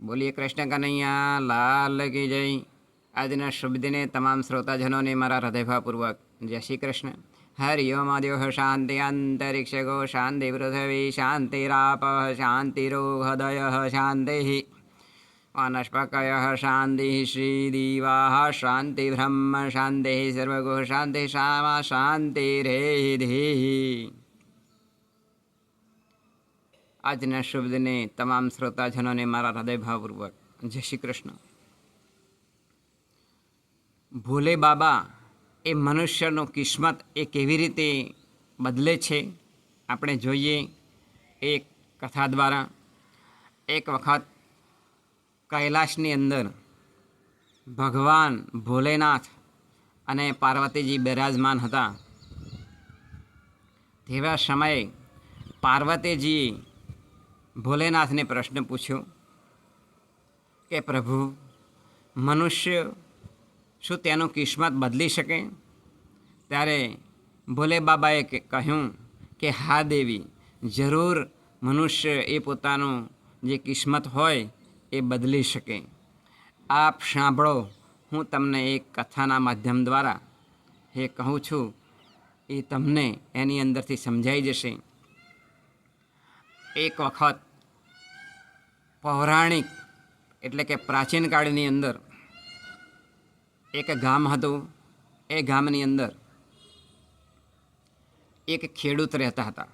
બોલીએ કૃષ્ણ કનૈયા લાલ કી જય. આજના શુભ દિને તમામ શ્રોતાજનોને મારા હૃદયભાવપૂર્વક જય શ્રી કૃષ્ણ. હરિ ઓમ આદ્યો શાંતિ અંતરિક્ષ ગો શાંતિ પૃથ્વી શાંતિરાપ શાંતિરો હૃદય શાંતિ વનસ્પતય શાંતિ શ્રીદીવા શાંતિ બ્રહ્મ શાંતિ સર્વગો શાંતિ શામા શાંતિ રેધિ. આજના શુભ દિને તમામ શ્રોતાજનોને મારા હૃદયભાવપૂર્વક જય શ્રી કૃષ્ણ. ભોલે બાબા એ મનુષ્યનો કિસ્મત એ કેવી રીતે બદલે છે આપણે જોઈએ એક કથા દ્વારા. એક વખત કૈલાસની અંદર ભગવાન ભોલેનાથ અને પાર્વતીજી બિરાજમાન હતા. તેવા સમયે પાર્વતીજીએ ભોલેનાથને પ્રશ્ન પૂછ્યો કે પ્રભુ, મનુષ્ય શું તેનું કિસ્મત બદલી શકે? ત્યારે ભોલે બાબાએ કહ્યું કે હા દેવી, જરૂર મનુષ્ય એ પોતાનું જે કિસ્મત હોય એ બદલી શકે. આપ સાંભળો, હું તમને એક કથાના માધ્યમ દ્વારા એ કહું છું, એ તમને એની અંદરથી સમજાઈ જશે. એક વખત પૌરાણિક એટલે કે પ્રાચીન કાળની અંદર એક ગામ હતું. એ ગામની અંદર એક ખેડૂત રહેતા હતા.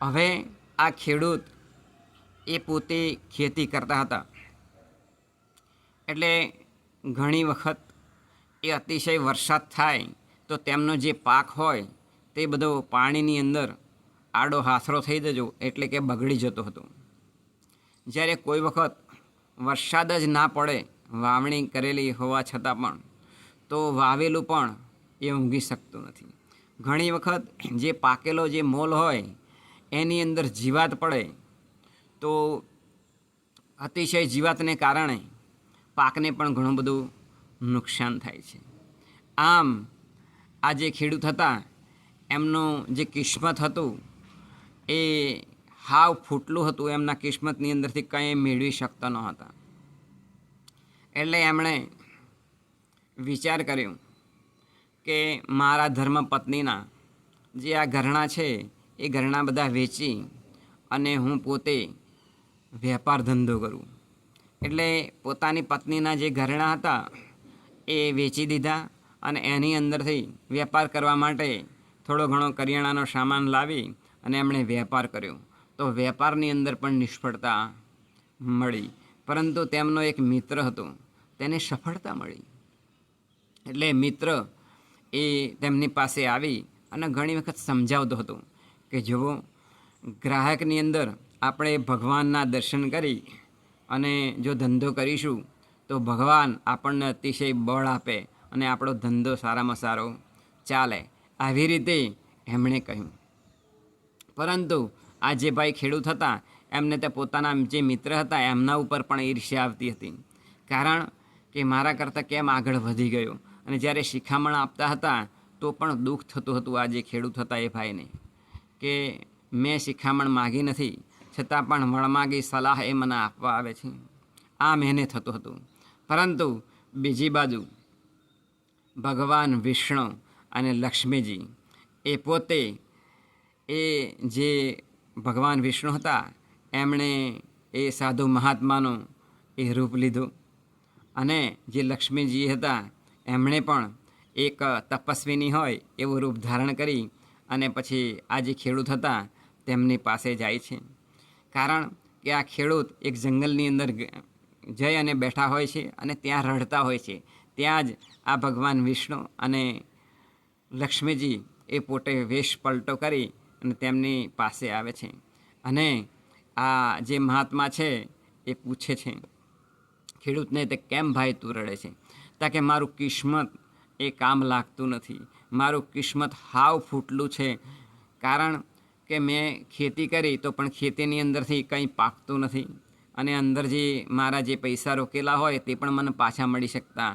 હવે આ ખેડૂત એ પોતે ખેતી કરતા હતા. એટલે ઘણી વખત એ અતિશય વરસાદ થાય તો તેમનો જે પાક હોય તે બધો પાણીની અંદર આડો હાથરો થઈ જજો એટલે કે બગડી જતો હતો. જ્યારે કોઈ વખત વરસાદ જ ના પડે વાવણી કરેલી હોવા છતાં પણ તો વાવેલું પણ એ ઊંઘી શકતું નથી. ઘણી વખત જે પાકેલો જે મોલ હોય એની અંદર જીવાત પડે તો અતિશય જીવાતને કારણે પાકને પણ ઘણું બધું નુકસાન થાય છે. આમ આ જે ખેડૂત હતા એમનું જે કિસ્મત હતું એ હાવ ફૂટલું હતું. એમના કિસ્મતની અંદરથી કંઈ મેળવી શકતા ન હતા. એટલે એમણે વિચાર કર્યો કે મારા ધર્મપત્નીના જે આ ઘરણા છે એ ઘરણા બધા વેચી અને હું પોતે વેપાર ધંધો કરું. એટલે પોતાની પત્નીના જે ઘરણા હતા એ વેચી દીધા અને એની અંદરથી વેપાર કરવા માટે થોડો ઘણો કરિયાણાનો સામાન લાવી અને એમણે વેપાર કર્યો. તો વેપારની અંદર પણ નિષ્ફળતા મળી, પરંતુ તેમનો એક મિત્ર હતો, તેને સફળતા મળી. એટલે મિત્ર એ તેમની પાસે આવી અને ઘણી વખત સમજાવતો હતો કે જુઓ, ગ્રાહકની અંદર આપણે ભગવાનના દર્શન કરી અને જો ધંધો કરીશું તો ભગવાન આપણને અતિશય બળ આપે અને આપણો ધંધો સારામાં સારો ચાલે. આવી રીતે એમણે કહ્યું. પરંતુ આ જે ભાઈ ખેડૂત હતા એમને તે પોતાના જે મિત્ર હતા એમના ઉપર પણ ઈર્ષ્યા આવતી હતી. કારણ કે મારા કરતાં કેમ આગળ વધી ગયો. અને જ્યારે શિખામણ આપતા હતા તો પણ દુઃખ થતું હતું આ જે ખેડૂત હતા એ ભાઈને કે મેં શિખામણ માગી નથી છતાં પણ વણમાગી સલાહ એ મને આપવા આવે છે. આમ એને થતું હતું. પરંતુ બીજી બાજુ ભગવાન વિષ્ણુ અને લક્ષ્મીજી એ પોતે એ જે ભગવાન વિષ્ણુ હતા એમણે એ સાધુ મહાત્માનું એ રૂપ લીધું અને જે લક્ષ્મીજી હતા એમણે પણ એક તપસ્વીની હોય એવું રૂપ ધારણ કરી અને પછી આ જે ખેડૂત હતા તેમની પાસે જાય છે. કારણ કે આ ખેડૂત એક જંગલની અંદર જઈ અને બેઠા હોય છે અને ત્યાં રડતા હોય છે. ત્યાં જ આ ભગવાન વિષ્ણુ અને લક્ષ્મીજી એ પોતે વેશ પલટો કરી અને તેમની પાસે આવે છે. અને આ જે મહાત્મા છે એ પૂછે છે ખેડૂતને, તે કેમ ભાઈ તું રડે છે? તાકે મારું કિસ્મત એ કામ લાગતું નથી, મારું કિસ્મત હાવ ફૂટલું છે. કારણ કે મેં ખેતી કરી તો પણ ખેતીની અંદરથી કંઈ પાકતું નથી અને અંદર જે મારા જે પૈસા રોકેલા હોય તે પણ મને પાછા મળી શકતા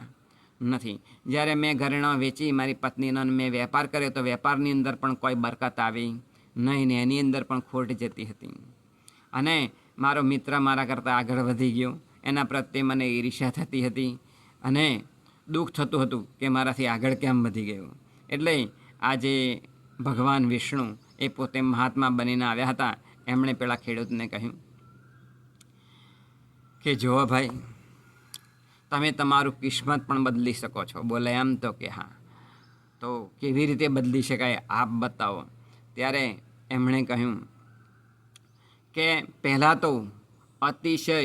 નથી. જ્યારે મેં ઘરેણાં વેચી મારી પત્નીનો મેં વેપાર કર્યો તો વેપારની અંદર પણ કોઈ બરકત આવી નહીં ને એની અંદર પણ ખોટ જતી હતી. અને મારો મિત્ર મારા કરતાં આગળ વધી ગયો, એના પ્રત્યે મને ઈર્ષ્યા થતી હતી અને દુઃખ થતું હતું કે મારાથી આગળ કેમ વધી ગયો. એટલે આજે ભગવાન વિષ્ણુ એ પોતે મહાત્મા બનીને આવ્યા હતા. એમણે પેલા ખેડૂતને કહ્યું કે જુઓ ભાઈ, તમે તમારું કિસ્મત પણ બદલી શકો છો. બોલે એમ તો કે હા. તો કેવી રીતે બદલી શકાય આપ બતાવો. ત્યારે એમણે કહ્યું કે પહેલાં તો અતિશય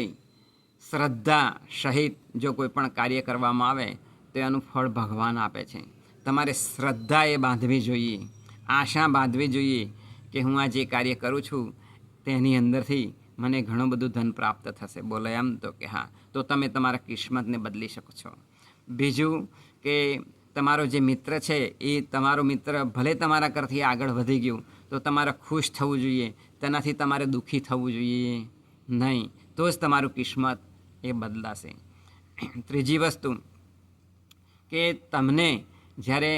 શ્રદ્ધા સહિત જો કોઈ પણ કાર્ય કરવામાં આવે તો એનું ફળ ભગવાન આપે છે. તમારે શ્રદ્ધા એ બાંધવી જોઈએ, આશા બાંધવી જોઈએ કે હું આ જે કાર્ય કરું છું તેની અંદરથી મને ઘણું બધું ધન પ્રાપ્ત થશે. બોલે એમ તો કે હા. તો તમે તમારા કિસ્મતને બદલી શકો છો. બીજું કે તમારો જે મિત્ર છે એ તમારો મિત્ર ભલે તમારા કરતી આગળ વધી ગયું તો તમારે ખુશ થવું જોઈએ, તેનાથી તમારે દુઃખી થવું જોઈએ નહીં. તો જ તમારું કિસ્મત એ બદલાશે. ત્રીજી વસ્તુ કે તમને જ્યારે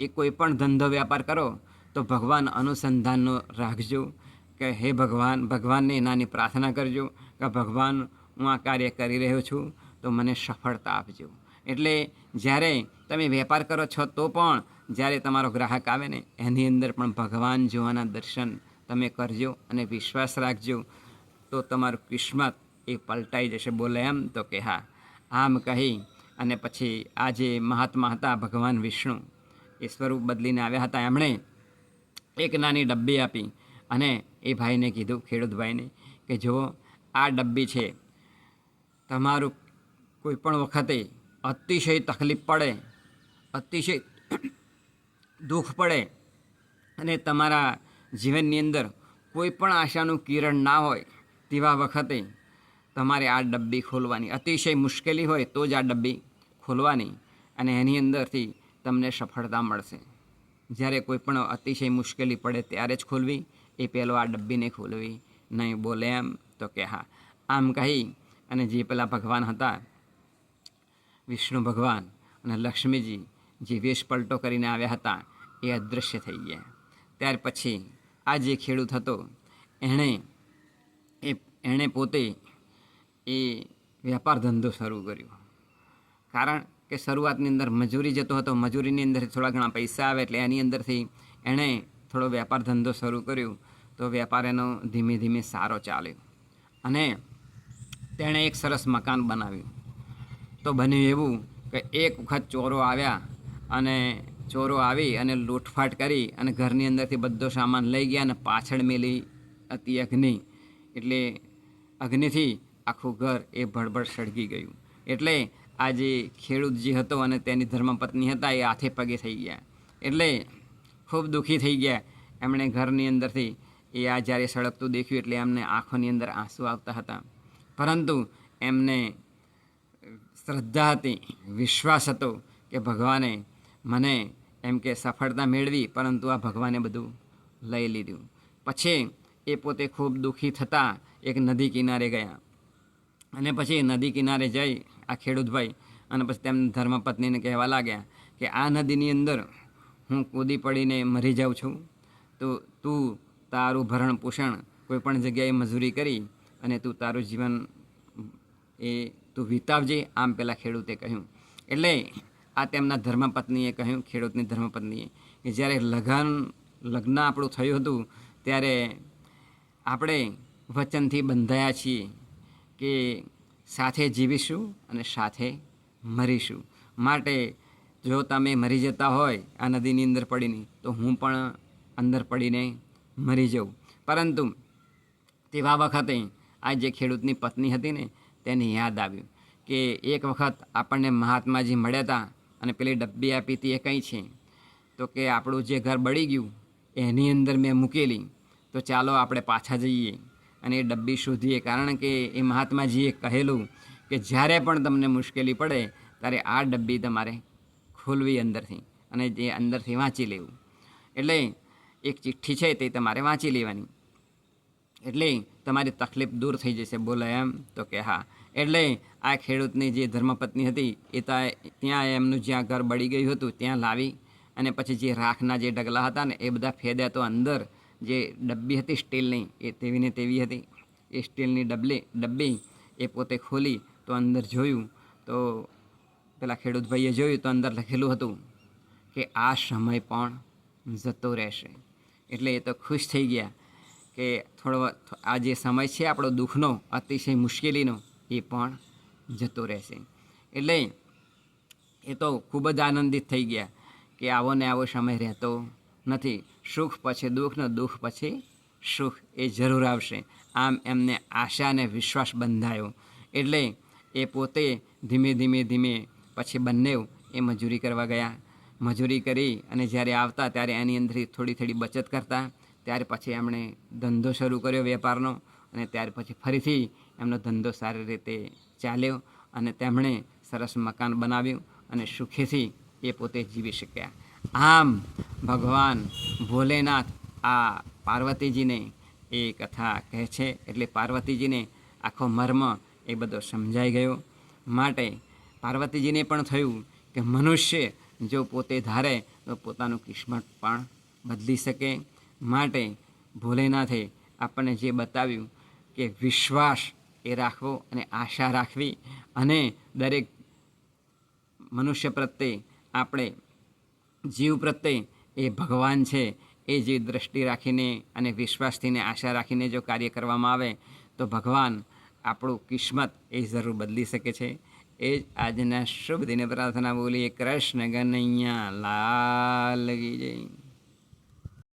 એ કોઈ પણ ધંધો વ્યાપાર કરો તો ભગવાન અનુસંધાનનો રાખજો કે હે ભગવાન, ભગવાનને એનાની પ્રાર્થના કરજો કે ભગવાન, હું આ કાર્ય કરી રહ્યો છું તો મને સફળતા આપજો. એટલે જ્યારે તમે વેપાર કરો છો તો પણ જ્યારે તમારો ગ્રાહક આવે ને એની અંદર પણ ભગવાન જોવાના દર્શન તમે કરજો અને વિશ્વાસ રાખજો, તો તમારું કિસ્મત એ પલટાઈ જશે. બોલે એમ તો કે હા. આમ કહી અને પછી આ જે મહાત્મા હતા ભગવાન વિષ્ણુ, એ સ્વરૂપ બદલીને આવ્યા હતા. એમણે એક નાની ડબ્બી આપી અને એ ભાઈને કીધું, ખેડૂત ભાઈને, કે જુઓ આ ડબ્બી છે, તમારું કોઈ પણ વખતે અતિશય તકલીફ પડે, અતિશય દુઃખ પડે અને તમારા જીવનની અંદર કોઈ પણ આશાનું કિરણ ના હોય તેવા વખતે તમારે આ ડબ્બી ખોલવાની. અતિશય મુશ્કેલી હોય તો જ આ ડબ્બી ખોલવાની અને એની અંદરથી તમને સફળતા મળશે. જ્યારે કોઈ પણ અતિશય મુશ્કેલી પડે ત્યારે જ ખોલવી, એ પહેલો આ ડબ્બીને ખોલવી નહીં. બોલે એમ તો કે હા. આમ કહી અને જે પેલા ભગવાન હતા વિષ્ણુ ભગવાન અને લક્ષ્મીજી, જે વેશ પલટો કરીને આવ્યા હતા એ અદૃશ્ય થઈ ગયા. ત્યાર પછી આ જે ખેડૂત હતો એણે પોતે એ વેપાર ધંધો શરૂ કર્યો. કારણ કે શરૂઆતની અંદર મજૂરી જતો હતો, મજૂરીની અંદર થોડા ઘણા પૈસા આવે એટલે એની અંદરથી એણે થોડો વેપાર ધંધો શરૂ કર્યો. તો વેપાર એનો ધીમે ધીમે સારો ચાલ્યો અને તેણે એક સરસ મકાન બનાવ્યું. તો બન્યું એવું કે એક વખત ચોરો આવ્યા અને ચોરો આવી અને લૂંટફાટ કરી અને ઘરની અંદરથી બધો સામાન લઈ ગયા અને પાછળ મેલી હતી અગ્નિ. એટલે અગ્નિથી આખું ઘર એ ભડભડ સળગી ગયું. એટલે આ જે ખેડૂત જે હતો અને તેની ધર્મપત્ની હતા એ હાથે પગે થઈ ગયા. એટલે ખૂબ દુઃખી થઈ ગયા. એમણે ઘરની અંદરથી એ આ જ્યારે સળગતું દેખ્યું એટલે એમને આંખોની અંદર આંસુ આવતા હતા. પરંતુ એમને શ્રદ્ધા હતી, વિશ્વાસ હતો કે ભગવાને મને એમ કે સફળતા મેળવી, પરંતુ આ ભગવાને બધું લઈ લીધું. પછી એ પોતે ખૂબ દુઃખી થતાં એક નદી કિનારે ગયા અને પછી નદી કિનારે જઈ આ ખેડૂતભાઈ અને પછી તેમની ધર્મપત્નીને કહેવા લાગ્યા કે આ નદીની અંદર હું કૂદી પડીને મરી જાઉં છું, તો તું તારું ભરણ પોષણ કોઈ પણ જગ્યાએ મજૂરી કરી અને તું તારું જીવન એ તું વિતાવજે. આમ પેલા ખેડૂતે કહ્યું. એટલે આ તેમના ધર્મપત્નીએ કહ્યું, ખેડૂતની ધર્મપત્નીએ, કે જ્યારે લગ્ન આપણું થયું હતું ત્યારે આપણે વચનથી બંધાયા છીએ કે સાથે જીવીશું અને સાથે મરીશું. માટે જો તમે મરી જતા હોય આ નદીની અંદર પડીને, તો હું પણ અંદર પડીને મરી જાઉં. પરંતુ તેવા વખતે આ જે ખેડૂતની પત્ની હતી ને તેને યાદ આવ્યું કે એક વખત આપણને મહાત્માજી મળ્યા હતા અને પેલી ડબ્બી આપી હતી એ કંઈ છે, તો કે આપણું જે ઘર બળી ગયું એની અંદર મેં મૂકેલી, તો ચાલો આપણે પાછા જઈએ અને એ ડબ્બી શોધીએ. કારણ કે એ મહાત્માજીએ કહેલું કે જ્યારે પણ તમને મુશ્કેલી પડે ત્યારે આ ડબ્બી તમારે ખોલવી અંદરથી અને જે અંદરથી વાંચી લેવું. એટલે એક ચિઠ્ઠી છે તે તમારે વાંચી લેવાની, એટલે તમારી તકલીફ દૂર થઈ જશે. બોલે એમ તો કે હા. એટલે આ ખેડૂતની જે ધર્મપત્ની હતી એ ત્યાં એમનું જ્યાં ઘર બળી ગયું હતું ત્યાં લાવી અને પછી જે રાખના જે ડગલા હતા ને એ બધા ફેદ્યા, તો અંદર જે ડબ્બી હતી સ્ટીલની એ તેવીને તેવી હતી. એ સ્ટીલની ડબ્બી એ પોતે ખોલી તો અંદર જોયું તો પેલા ખેડૂત ભાઈએ જોયું તો અંદર લખેલું હતું કે આ સમય પણ જતો રહેશે. એટલે એ તો ખુશ થઈ ગયા કે થોડો આ જે સમય છે આપણો દુઃખનો, અતિશય મુશ્કેલીનો, એ પણ જતો રહેશે. એટલે એ તો ખૂબ જ આનંદિત થઈ ગયા કે આવો ને આવો સમય રહેતો નથી. સુખ પછી દુઃખ ને દુઃખ પછી સુખ એ જરૂર આવશે. આમ એમને આશા અને વિશ્વાસ બંધાયો. એટલે એ પોતે ધીમે ધીમે પછી બંને એ મજૂરી કરવા ગયા. મજૂરી કરી અને જ્યારે આવતા ત્યારે એની અંદરથી થોડી બચત કરતા. ત્યાર પછી એમણે ધંધો શરૂ કર્યો વેપારનો, અને ત્યાર પછી ફરીથી એમનો ધંધો સારી રીતે ચાલ્યો અને તેમણે સરસ મકાન બનાવ્યું અને સુખેથી એ પોતે જીવી શક્યા. આમ ભગવાન ભોલેનાથ આ પાર્વતીજીને એ કથા કહે છે. એટલે પાર્વતીજીને આખો મર્મ એ બધો સમજાઈ ગયો. માટે પાર્વતીજીને પણ થયું કે મનુષ્ય જો પોતે ધારે તો પોતાનું કિસ્મત પણ બદલી શકે. માટે ભોલેનાથે આપણને જે બતાવ્યું કે વિશ્વાસ એ રાખવો અને આશા રાખવી, અને દરેક મનુષ્ય પ્રત્યે આપણે જીવ પ્રત્યે એ ભગવાન છે એ જે દ્રષ્ટિ રાખીને અને વિશ્વાસથી ને આશા રાખીને જો કાર્ય કરવામાં આવે તો ભગવાન આપણું કિસ્મત એ જરૂર બદલી શકે છે. એ જ આજના શુભ દિને પ્રાર્થના બોલીએ. કૃષ્ણ કનૈયા લાલ કી જય.